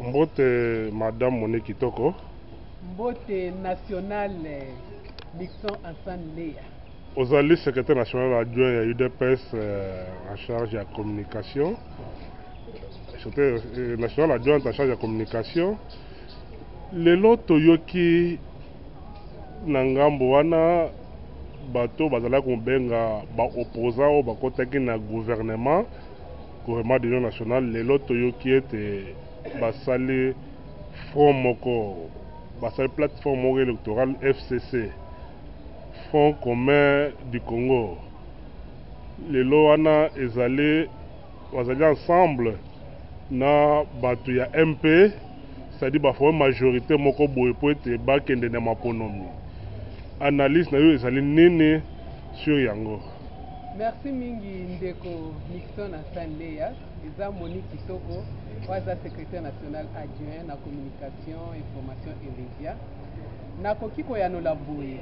Mbote Madame Monique Kitoko. Mbote national Nixon Hassan Leya. Ozali secrétaire national adjoint à UDPS en charge de la communication. Secrétaire national adjoint en charge de la communication. Lelo toyoki nangambo wana bato bazala kumbenga ba opposant ba kotaki na gouvernement de l'Union nationale. Lelo toyoki ete basali front moko basali plateforme moko électorale FCC, Front commun du Congo. Lelo wana ezali bazali ensemble na bato ya MP, c'est-à-dire ba majorité moko boye po ete bakende na maponomi. Analyse na yo ezali nini sur yango? Merci mingi ndeko Nixon Hassan Leya, eza Monique Kitoko, waza secrétaire national adjoint na communication, information et médias. Nakoki koyanola boye.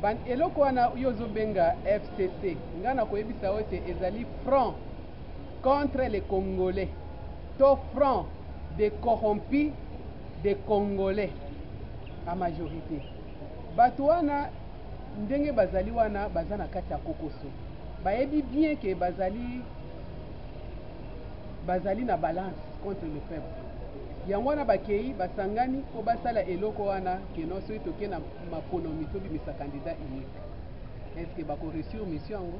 Ban eloko wana yozo benga FCC, ngana koyebisa ote ezali front contre les Congolais. To front des corrompus des Congolais à majorité. Bato wana ndenge bazali wana bazana kati ya kokoso. Bayebi bien que bazali na balance contre le peuple. Yango wana bakei basangani po basala eloko wana ke non so itoke na maponomi to bimisa candidat unique. Est-ce que bako réussir mission yango?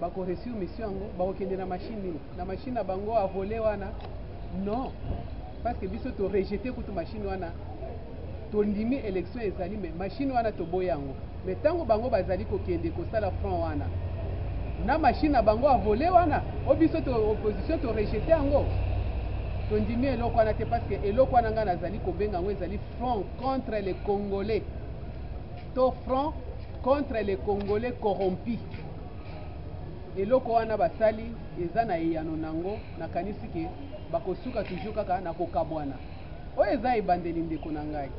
Bako réussir mission yango? Bako kende na machine nini? Na machine na bango a volé wana? Non. Parce que biso to rejeter kutu machine wana. To ndimi élection ezali mais machine wana to boyango. Mais tango bango bazali ko kende ko sala front wana. Na machine na bango a volé wana. Obiso to opposition to rejeter yango. To ndimi eloko wana te parce que eloko wana nga nazali ko benga ngo ezali front contre les Congolais. To front contre les Congolais corrompus. Eloko wana basali eza na eyano nango na kanisi ke bakosuka toujours kaka na kokabwana. Oyo eza ebandeli ndeko na ngai.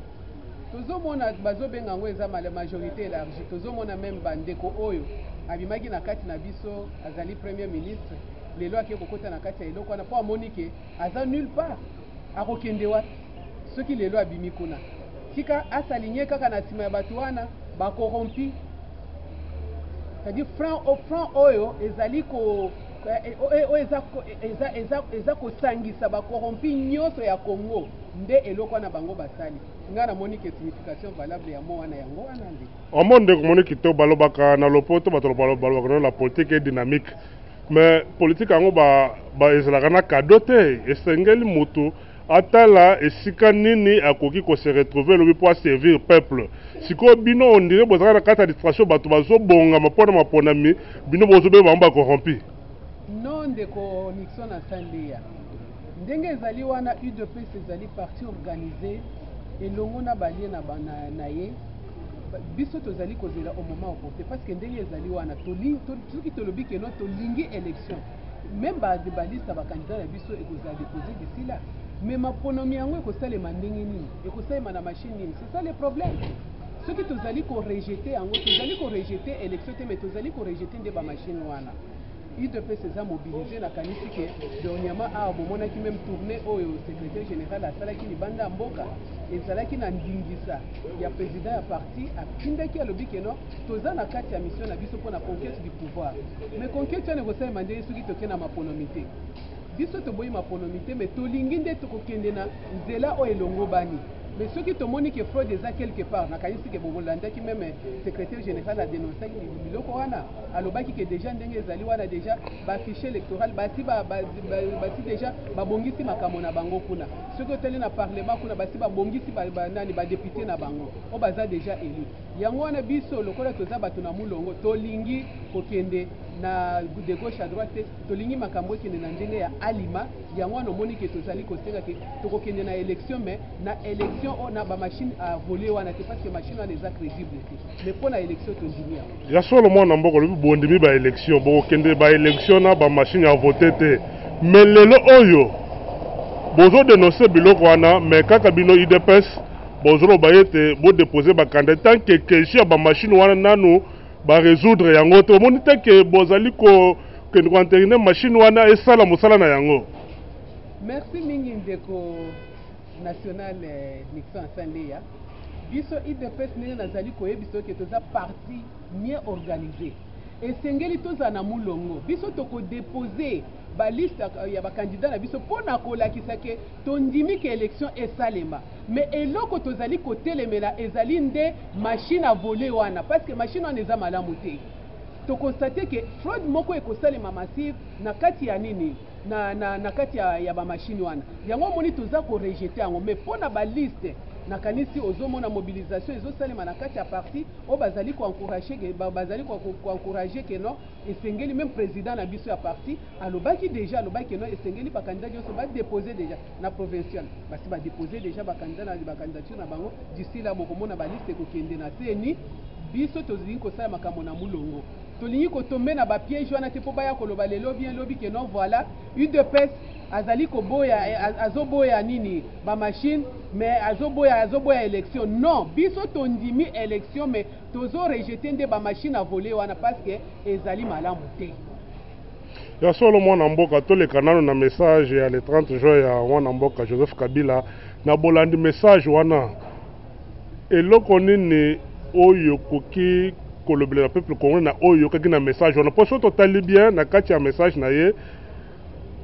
Tozomona bazobenga ngo eza majorité élargie. Tozomona même bandeko oyo abimaki na kati na biso azali premier ministre. Lelo ake kokota na kati ya eloko wana po amoni ke aza nulle part. Akokende wapi? Soki lelo abimi kuna. Tika asaligné kaka na sima ya bato wana ba corrompi. C'est-à-dire front oyo ezali ko eza kosangisa ba corrompi nyonso ya Congo nde eloko na bango basali. Nga na moni ke signification valable ya mo wana yango wana ndi. Omonde ko moni kito balobaka na lopoto bato balobaka la politique est dynamique. Mais politique yango ba ezalaka na kadote esengeli mutu atala esika nini akoki ko se retrouver lobi pour servir peuple. Siko bino on dirait bozaka na kata distraction bato bazobonga mapona maponami bino bozobe bamba corrompi. Non ndeko Nixon Hassan Leya. Ndenge ezali wana UDPS ezali parti organisé elongo na balie na ye biso tozali kozela au moment opportun parce que ndenge ezali wana soki tolobi ke no tolingi élection même balista bakandidat na biso ekozala déposé d'ici là mais maponomi yango ekosalema ndenge nini ekosalema na machine nini c'est ça le problème. Soki tozali korejeter yango tozali korejeter élection te mais tozali korejeter nde bamachine wana. UDPS eza mobilisé na kanisi ke dernièrement a bomonaki même tournée oyo secrétaire général asalaki libanda mboka ezalaki na ndingisa ya président ya parti akindaki alobi ke no toza na kati ya mission na biso mpona conquête du pouvoir mais conquête wana ekosalema ndenge soki toke na maponomi te biso toboyi maponomi te mais tolingi nde tokokende na nzela oyo elongo bani. Mais ce qui te montre que fraude est quelque part, na kanisi ke bomolanda ki même secrétaire général a dénoncé biloko wana alobaki que déjà ndenge ezali wana déjà ba fichier électoral basi déjà ba bongisi makambo na bango kuna. Ce que tele na parlement kuna basi ba bongisi ba nani ba député na bango. O baza déjà élu. Yango wana biso lokola toza bato na mulongo tolingi kokende na de gauche à droite tolingi makambo kende na ndenge ya alima yango wana omoni ke tozali kosenga ke tokokende na élection mais na élection on a ba machine à voler wana te parce que machine wana eza crédible te mais pour na élection tondimia ya solo mwana mboko lobi bondimi ba élection bokende ba élection na ba machine à voter te mais lelo oyo bozo dénoncer biloko wana mais kaka bino UDPS bozo ba ete bo déposer ba candidat tant que question ba machine wana nanu ba résoudre yango to monite ke bozali ko que nous entériner machine wana et ça la musala na yango. Merci mingi ndeko national Nixon Sanleya. Biso IDPS ndenge nazali koyebiso ke toza parti mieux organisé. Esengeli toza na mulongo. Biso toko déposer ba liste ya ba candidat na biso pona kolakisa ke tondimi ke élection esalema. Mais eloko tozali kotelemela ezali nde machine à voler wana parce que machine wana eza malamu te. To constate que fraude moko ekosalema massive na kati ya nini na kati ya ba machine wana. Yango moni toza ko rejeter yango mais pona ba liste na kanisi ozomona mobilisation ezosalema na kati ya parti o bazali ko encourager que non esengeli même président na biso ya parti alobaki que non esengeli ba candidat nyonso ba déposer déjà na provincial basi ba déposer déjà ba candidat na ba candidature na bango d'ici là bokomona ba liste ko kende na CENI biso tozali ko sala makambo na mulongo tolingi ko tomber na ba piège wana te po baya koloba lelo bien lobi que non voilà UDPS azali koboya azoboya nini ba machine mais azoboya élection non biso tondimi élection mais tozo rejeter nde ba machine à voler wana parce que ezali malamu te ya solo mwana mboka toleka nano na message ya le 30 juin ya mwana mboka Joseph Kabila na bolandi message wana eloko nini oyo koki kolobela peuple congolais na oyo kaki na message wana po so totali bien na kati ya message na ye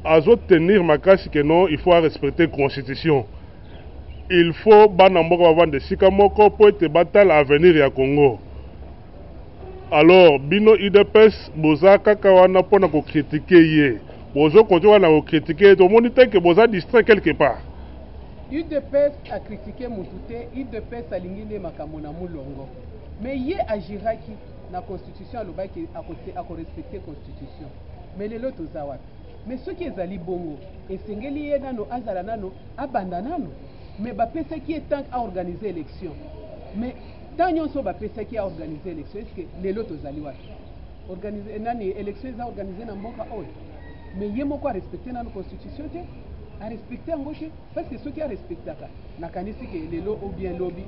azo tenir makasi que non il faut respecter constitution il faut bana mboka bavande sika moko po ete batala avenir ya Congo. Alors bino UDPS boza kaka wana pona ko critiquer ye bozo continuer na ko critiquer to moni te que boza distrait quelque part. UDPS a critiqué Moutouté, UDPS a lingine makambo na mulongo. Mais ye agiraki na constitution alobaki a respecter constitution. Mais lelo toza wapi? Mais ceux qui ezali bongo esengeli ye nano azala nano abanda nano. Mais bapesa qui est tant à organiser élection. Mais tant nyonso bapesa qui a organiser élection est-ce que lelo tozali wapi? Organiser nani élection za organiser na mboka oyo. Mais ye moko a respecter nano constitution te. A respecter en gauche parce que ceux qui a respecté ça na kanisi que lelo ou bien lobby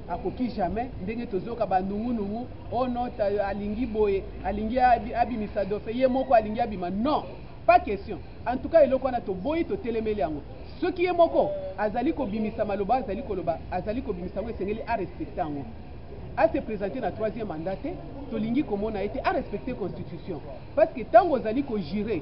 akoki jamais ndenge tozoka bandungu nungu oh non alingi boye alingi abimisa dofe ye moko alingi abima non pas question en tout cas eloko na to boyi to telemeli yango ceux qui est moko azali ko bimisa maloba azali ko loba azali ko bimisa ngo esengeli a respecter yango a se présenter na troisième mandat tolingi komona été à respecter constitution parce que tant ozali ko jurer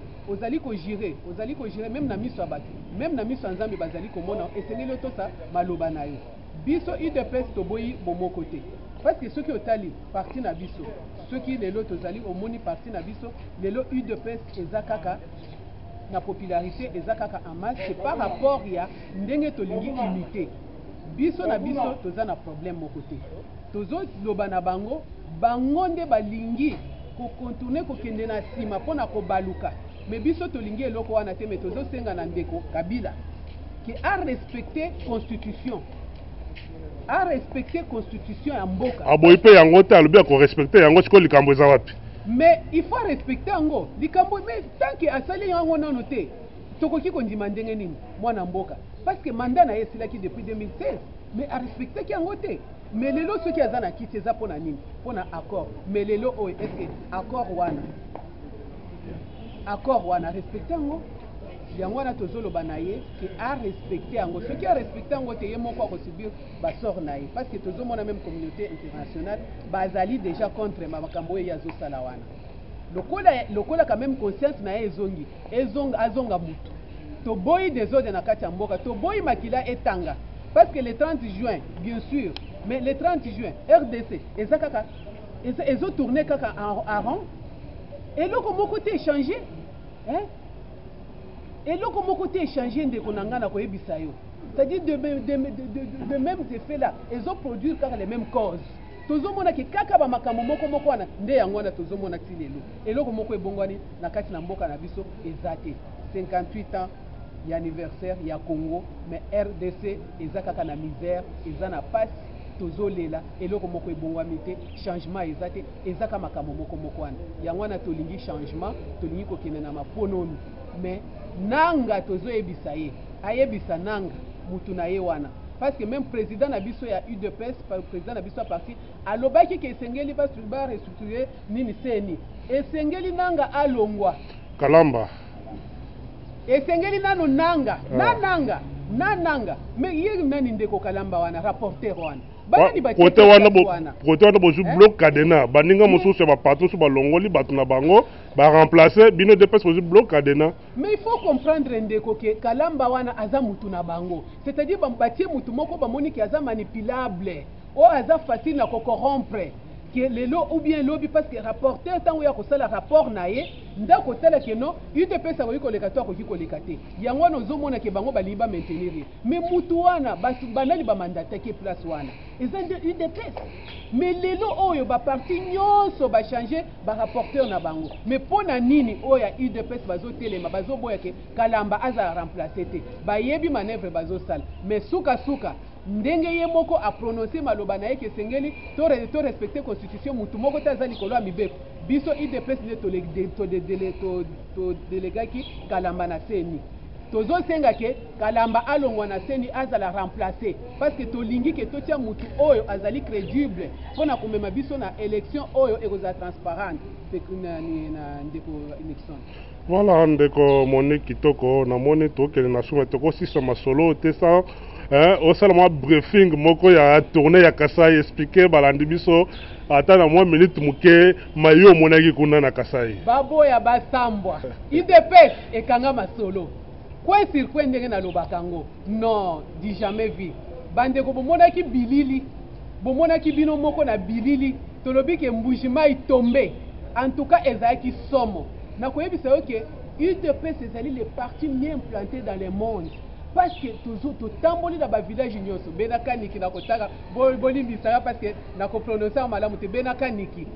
même na miso abati même na miso nzambe bazali komona esengeli to sa maloba na yo biso UDPS to boyi bomo côté parce que ceux qui otali parti na biso ceux qui lelo tozali omoni parti na biso lelo UDPS ezakaka na popularité ezakaka en masse c'est par rapport ya ndenge tolingi unité biso na biso toza na problème mo côté tozo loba na bango nde balingi ko contourner ko kende na sima pona ko baluka mais biso tolingi eloko wana te mais tozo senga na ndeko Kabila qui a respecté constitution ya mboka aboyi pe yango te alobi ko respecter yango siko likambo eza wapi mais il faut respecter yango likambo mais tant que asali yango nano te tokoki kondima ndenge nini mwana mboka parce que mandat na yesilaki depuis 2016 mais a respecter ki yango te mais lelo soki aza na kiti eza pona nini pona accord mais lelo oyo est-ce que accord wana respecter yango yango wana tozoloba na ye ke a respecter yango soki a respecter yango te ye moko akosubir basort na ye parce que tozomona même communauté internationale bazali déjà contre makambo oyo azosala wana lokola quand même conscience na ye azonga mutu toboyi desordre na kati ya mboka toboyi makila etanga parce que le 30 juin bien sûr mais le 30 juin RDC ezakaka ezo tourner kaka en rond et loko moko te échanger hein et loko moko te échanger ndeko nanga na koyebisa yo c'est-à-dire de même effet là ezo produire kaka les mêmes causes tozomona ke kaka ba makambo moko wana nde yango wana tozomona ti lelo eloko moko ebongwani na kati na mboka na biso ezate 58 ans ya anniversaire ya Congo mais RDC ezakaka na misère ezana passe tozolela eloko moko ebongwami te changement ezate ezaka makambo moko wana yango wana tolingi changement tolingi kokende na mapononu mais nanga tozoyebisa ye ayebisa nanga mutu na ye wana parce que même président na biso ya UDPS président na biso ya parti alobaki ke esengeli ba restructurer nini seni esengeli nanga alongwa Kalamba esengeli nano nanga na nanga mais yeri nani ndeko Kalamba wana rapporteur wana côté wana bozu bloc cadena baninga mosusu ba patron ba longoli batu na bango ba remplacer bino depes bozu bloc cadena. Mais il faut comprendre ndeko ke Kalamba wana aza mutu na bango, c'est-à-dire batie mutu moko bamoni ki aza manipulable o aza facile na ko corrompre que lelo ou bien lobby parce que rapporteur tant ya ko sala rapport na ye ndako tala ke no UDPS sa ko leka to ko koleka te yango no zomona ke bango baliba maintenir mais mutu wana basu banali ba mandate ke place wana ezande UDPS mais lelo oyo ba parti nyonso ba changer ba rapporteur na bango mais pona nini oya UDPS bazo telema bazo boya ke Kalamba aza remplacer te ba yebi manœuvre bazo sala mais suka ndenge ye moko a prononcer maloba na ye ke sengeli to respecter constitution mutu moko ta zali kolo amibeko biso IDPS ne to delegaki Kalamba na seni tozo senga ke Kalamba alongwa na seni azala remplacer parce que to lingi ke to tia mutu oyo azali crédible pona komema biso na élection oyo ekoza transparente na ndeko Nixon. Voilà ndeko Monique Kitoko na moni to ke na suma to ko sisa masolo te sa au salon briefing moko ya tourner ya Kasai expliquer balandi biso ata na mwa minute muke mayo monaki kuna na Kasai babo ya basambwa IDPS ekanga masolo kwa circuit ndenge na lobakango non di jamais vu bande ko bomonaki bilili bomonaki bino moko na bilili tolobi ke mbujima itombe en tout cas ezaki somo na koyebisa yoke UDPS ezali les partis mieux implantés dans le monde parce que toujours tout tamboli dans ba village nyonso benaka niki na kotaka bolimbisaka parce que na ko prononcer malamu te benaka niki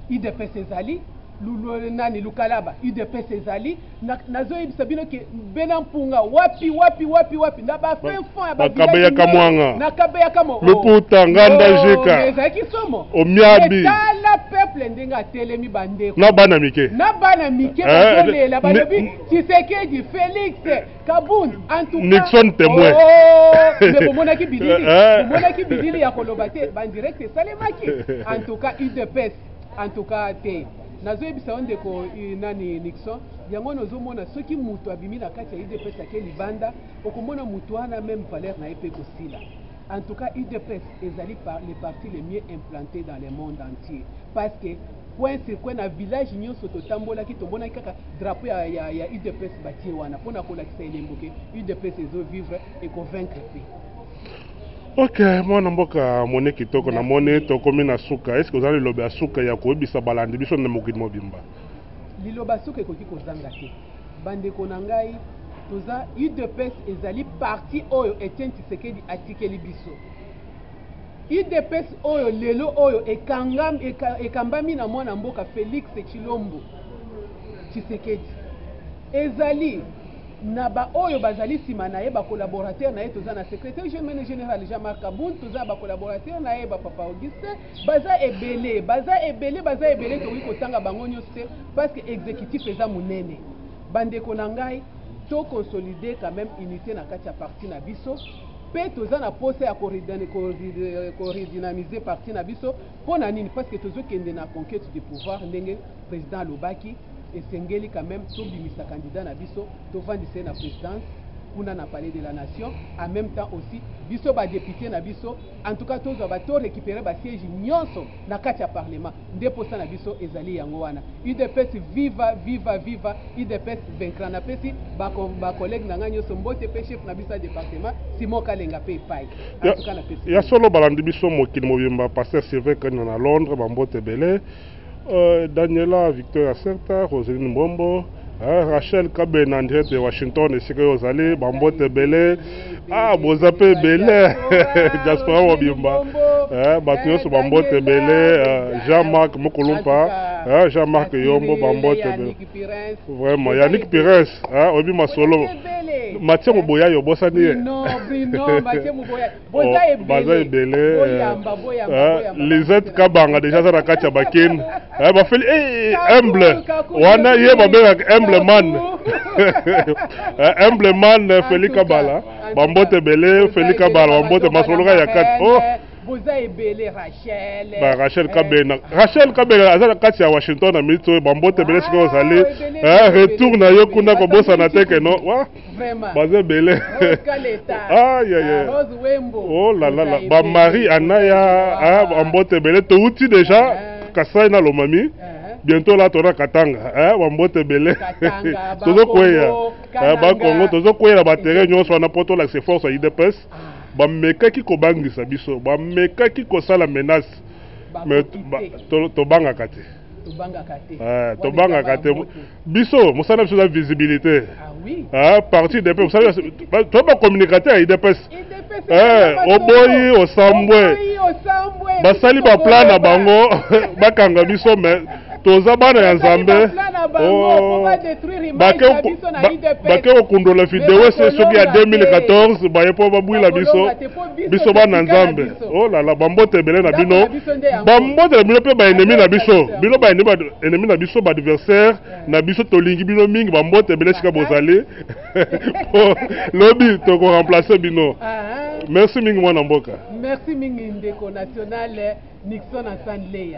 IDPS ezali lulu nani lukalaba UDPS ezali nazo yebisa bino ke benampunga wapi na ba fin fond ya ba village na kabeya kamo luputa nganda jeka ezaki somo omiabi tala peuple ndenga telemi bandeko na bana mike bazolela balobi Tshisekedi Félix Kaboun en tout cas Nixon témoin mais bomonaki bilili ya koloba te ban direct salemaki en tout cas UDPS en tout cas te nazoyebisa yo ndeko nani Nixon yango nozomona soki mutu abimi na kati ya UDPS ake libanda okomona mutu wana même valeur na ye mpe kosila. En tout cas UDPS ezali par les partis les mieux implantés dans le monde entier parce que point sur point na village nyonso totambolaki tomonaki kaka drapeau ya UDPS batie wana mpona kolakisa elembo ke UDPS ezovivre ekovaincre pe. Ok, mwana mboka Monique Kitoko na moni tokomi na suka. Est-ce que vous allez lobe ya suka ya koyebisa balandi biso na mokili mobimba? Liloba suka ekoki kozanga te. Bandeko na ngai toza UDPS ezali parti oyo Etienne Tshisekedi atikeli biso. UDPS oyo lelo oyo ekambami na mwana mboka Félix Tshilombo Tshisekedi ezali na ba oyo bazali sima na ye ba collaborateur na ye toza na secrétaire général Jean-Marc Aboun toza ba collaborateur na ye ba Papa Augustin baza ebele toki kotanga bango nyonso te parce que exécutif eza munene bandeko na ngai to consolider quand même unité na kati ya parti na biso pe toza na pose ya koredynamiser parti na biso pona nini parce que tozokende na conquête du pouvoir ndenge président alobaki esengeli quand même tobimisa candidat na biso tovandise na présidence kuna na palais de la nation en même temps aussi biso ba député na biso en tout cas tozwa ba to récupérer ba siège nyonso na kati ya parlement nde posa na biso ezali yango wana UDPS viva UDPS vaincra na pesi ba collègue na nga nyonso mbote pe chef na biso ya département Simon Kalenga pe pai en tout cas na pesi ya solo balandi biso mokili mobimba pasteur Sylvain Kanya na Londres ba mbote belé Daniela Victoria Certa, Roseline Mbombo, Rachel Kaben André de Washington et Sike Ozali, Bambote Belé, Bozape Belé, Diaspora Wabimba, Batios Bambote Belé, Jean-Marc Mokolumpa, Jean-Marc Yombo, Bambote Belé. Vraiment, Yannick Pires, Obi Masolo. Mathieu Mouboya yo bosani non Mathieu Mouboya boza ebele Lisette Kabanga déjà za kacha bakin ba feli humble wana ye ba beka humble man Félix Kabala bambote belé Félix Kabala bambote masologa ya kat boza ebele Rachel Rachel Kabena Rachel Kabena azala kati ya Washington na mito bambote bele siko zali retour na yo kuna ko bosa na teke no wa vraiment baze bele Rose Wembo oh la la la ba Marie Anaya bambote bele to uti déjà Kasai na Lomami bientôt là tona Katanga bambote bele tozo kweya ba Congo tozo kweya ba terrain nyonso na poto la se force ya IDPS bamekaki kobangisa biso bamekaki kosala menace mais tobangaka te tobangaka te biso mosala biso za visibilité parti des peuples toba communicateur ya IDPS oboyi osambwe basali baplan na bango bakanga biso mais toza bana ya Nzambe bake okundola video soki ya 2014 baye po babwila biso bana Nzambe oh la la bambote ebele na bino bambote na bino mpe baennemi na biso bino baennemi na biso baadversaire na biso tolingi bino mingi bambote ebele sika bozali lobi tokoremplace bino merci mingi mwana mboka merci mingi ndeko national Nixon Asante Leya.